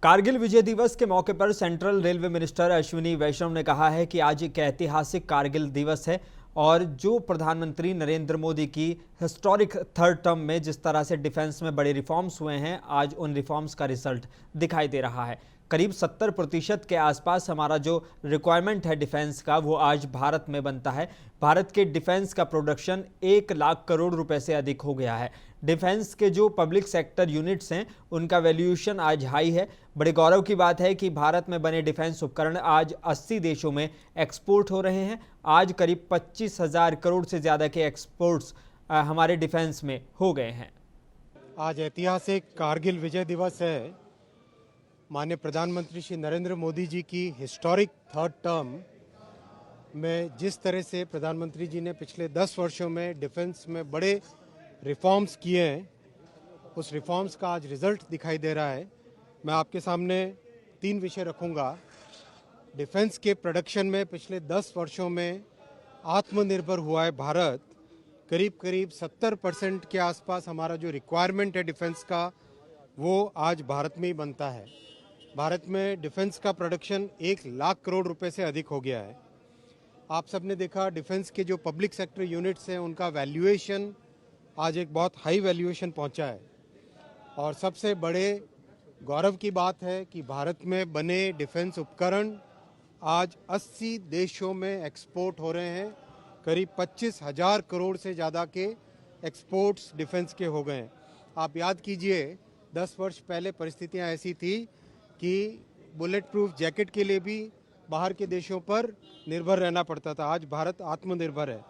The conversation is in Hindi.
कारगिल विजय दिवस के मौके पर सेंट्रल रेलवे मिनिस्टर अश्विनी वैष्णव ने कहा है कि आज एक ऐतिहासिक कारगिल दिवस है और जो प्रधानमंत्री नरेंद्र मोदी की हिस्टोरिक थर्ड टर्म में जिस तरह से डिफेंस में बड़े रिफॉर्म्स हुए हैं, आज उन रिफॉर्म्स का रिजल्ट दिखाई दे रहा है। करीब 70% के आसपास हमारा जो रिक्वायरमेंट है डिफेंस का, वो आज भारत में बनता है। भारत के डिफेंस का प्रोडक्शन 1 लाख करोड़ रुपए से अधिक हो गया है। डिफेंस के जो पब्लिक सेक्टर यूनिट्स हैं, उनका वैल्यूएशन आज हाई है। बड़े गौरव की बात है कि भारत में बने डिफेंस उपकरण आज 80 देशों में एक्सपोर्ट हो रहे हैं। आज करीब 25,000 करोड़ से ज़्यादा के एक्सपोर्ट्स हमारे डिफेंस में हो गए हैं। आज ऐतिहासिक कारगिल विजय दिवस है। माननीय प्रधानमंत्री श्री नरेंद्र मोदी जी की हिस्टोरिक थर्ड टर्म में जिस तरह से प्रधानमंत्री जी ने पिछले 10 वर्षों में डिफेंस में बड़े रिफॉर्म्स किए हैं, उस रिफॉर्म्स का आज रिजल्ट दिखाई दे रहा है। मैं आपके सामने 3 विषय रखूंगा। डिफेंस के प्रोडक्शन में पिछले 10 वर्षों में आत्मनिर्भर हुआ है भारत। करीब 70% के आसपास हमारा जो रिक्वायरमेंट है डिफेंस का, वो आज भारत में ही बनता है। भारत में डिफेंस का प्रोडक्शन 1 लाख करोड़ रुपए से अधिक हो गया है। आप सबने देखा डिफेंस के जो पब्लिक सेक्टर यूनिट्स हैं, उनका वैल्यूएशन आज एक बहुत हाई वैल्यूएशन पहुंचा है। और सबसे बड़े गौरव की बात है कि भारत में बने डिफेंस उपकरण आज 80 देशों में एक्सपोर्ट हो रहे हैं। करीब 25,000 करोड़ से ज़्यादा के एक्सपोर्ट्स डिफेंस के हो गए हैं। आप याद कीजिए, 10 वर्ष पहले परिस्थितियां ऐसी थी कि बुलेट प्रूफ जैकेट के लिए भी बाहर के देशों पर निर्भर रहना पड़ता था। आज भारत आत्मनिर्भर है।